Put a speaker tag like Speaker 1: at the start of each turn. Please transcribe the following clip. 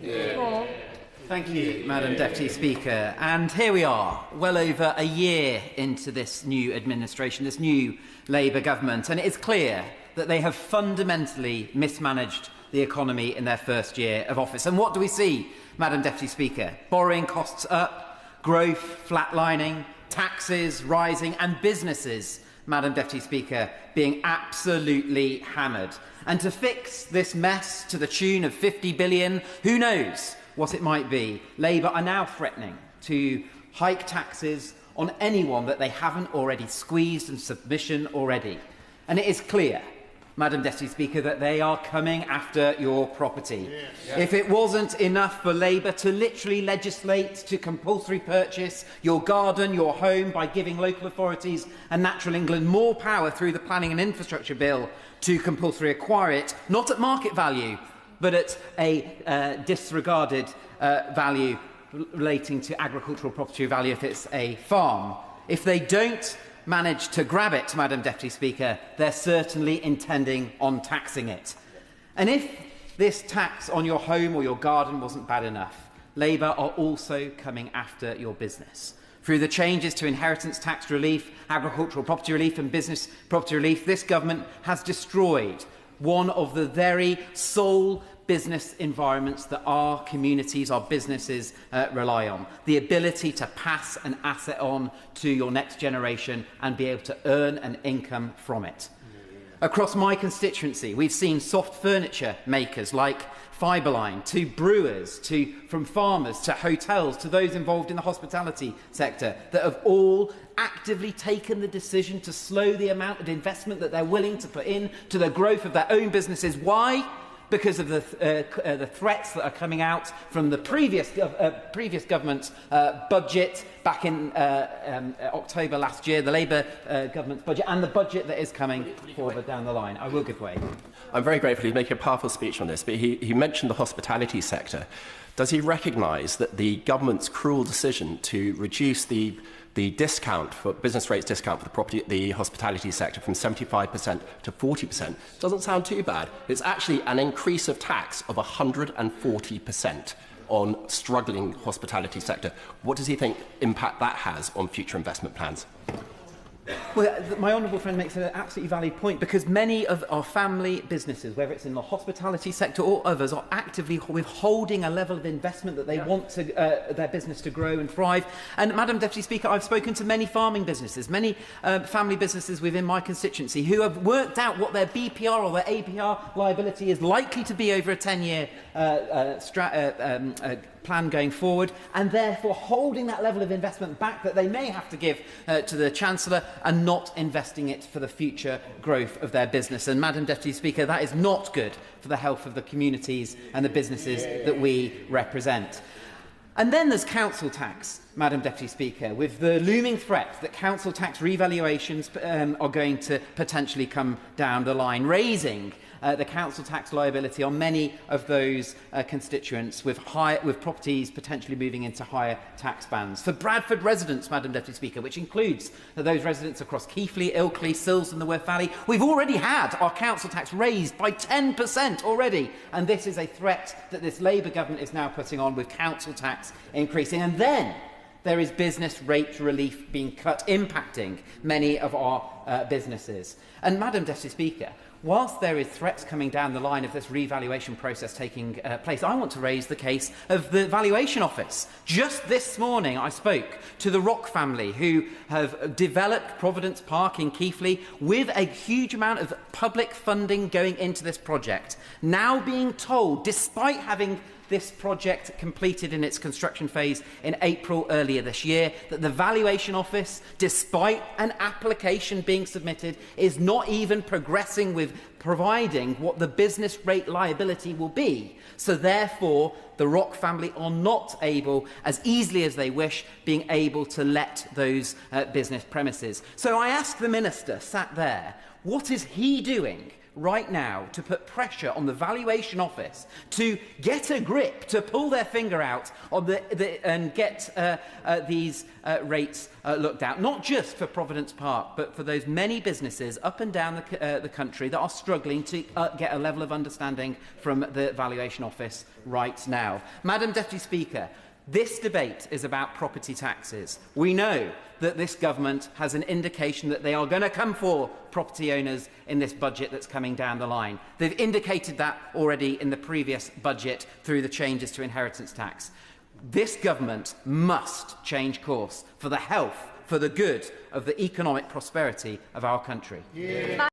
Speaker 1: Yeah.
Speaker 2: Thank you, Madam Deputy Speaker. And here we are, well over a year into this new administration, this new Labour government, and it is clear that they have fundamentally mismanaged the economy in their first year of office. And what do we see, Madam Deputy Speaker? Borrowing costs up, growth flatlining, taxes rising, and businesses, Madam Deputy Speaker, being absolutely hammered. And to fix this mess to the tune of 50 billion, who knows what it might be, Labour are now threatening to hike taxes on anyone that they haven't already squeezed in submission already. And it is clear, Madam Deputy Speaker, that they are coming after your property. Yes. If it wasn't enough for Labour to literally legislate to compulsory purchase your garden, your home, by giving local authorities and Natural England more power through the Planning and Infrastructure Bill to compulsory acquire it, not at market value, but at a disregarded value relating to agricultural property value if it's a farm. If they don't manage to grab it, Madam Deputy Speaker, they're certainly intending on taxing it. And if this tax on your home or your garden wasn't bad enough, Labour are also coming after your business. Through the changes to inheritance tax relief, agricultural property relief and business property relief, this government has destroyed one of the very sole business environments that our communities, our businesses rely on. The ability to pass an asset on to your next generation and be able to earn an income from it. Across my constituency, we've seen soft furniture makers like Fiberline, to brewers, from farmers to hotels, to those involved in the hospitality sector, that have all actively taken the decision to slow the amount of investment that they're willing to put in to the growth of their own businesses. Why? Because of the threats that are coming out from the previous government's budget back in October last year, the Labour government's budget, and the budget that is coming forward down the line. I will give way.
Speaker 3: I'm very grateful. He's making a powerful speech on this, but he mentioned the hospitality sector. Does he recognise that the government's cruel decision to reduce the discount for business rates discount for the hospitality sector from 75% to 40% doesn't sound too bad? It's actually an increase of tax of 140% on struggling hospitality sector. What does he think impact that has on future investment plans?
Speaker 2: Well, my honourable friend makes an absolutely valid point, because many of our family businesses, whether it's in the hospitality sector or others, are actively withholding a level of investment that they want to, their business to grow and thrive. And, Madam Deputy Speaker, I've spoken to many farming businesses, many family businesses within my constituency who have worked out what their BPR or their APR liability is likely to be over a 10-year plan going forward, and therefore holding that level of investment back that they may have to give to the Chancellor, and not investing it for the future growth of their business. And, Madam Deputy Speaker, that is not good for the health of the communities and the businesses that we represent. And then there's council tax, Madam Deputy Speaker, with the looming threat that council tax revaluations are going to potentially come down the line, raising the council tax liability on many of those constituents, with properties potentially moving into higher tax bands. For Bradford residents, Madam Deputy Speaker, which includes those residents across Keighley, Ilkley, Sills and the Wirth Valley, we've already had our council tax raised by 10% already. And this is a threat that this Labour government is now putting on, with council tax increasing. And then there is business rate relief being cut, impacting many of our businesses. And, Madam Deputy Speaker, whilst there is threats coming down the line of this revaluation process taking place, I want to raise the case of the Valuation Office. Just this morning I spoke to the Rock family, who have developed Providence Park in Keighley with a huge amount of public funding going into this project, now being told, despite having this project completed in its construction phase in April earlier this year, that the Valuation Office, despite an application being submitted, is not even progressing with providing what the business rate liability will be. So therefore, the Rock family are not able, as easily as they wish, being able to let those business premises. So I asked the Minister, sat there, what is he doing right now to put pressure on the Valuation Office to get a grip, to pull their finger out on and get these rates looked at, not just for Providence Park, but for those many businesses up and down the country that are struggling to get a level of understanding from the Valuation Office right now. Madam Deputy Speaker, this debate is about property taxes. We know that this government has an indication that they are going to come for property owners in this budget that's coming down the line. They've indicated that already in the previous budget through the changes to inheritance tax. This government must change course for the health, for the good of the economic prosperity of our country. Yeah.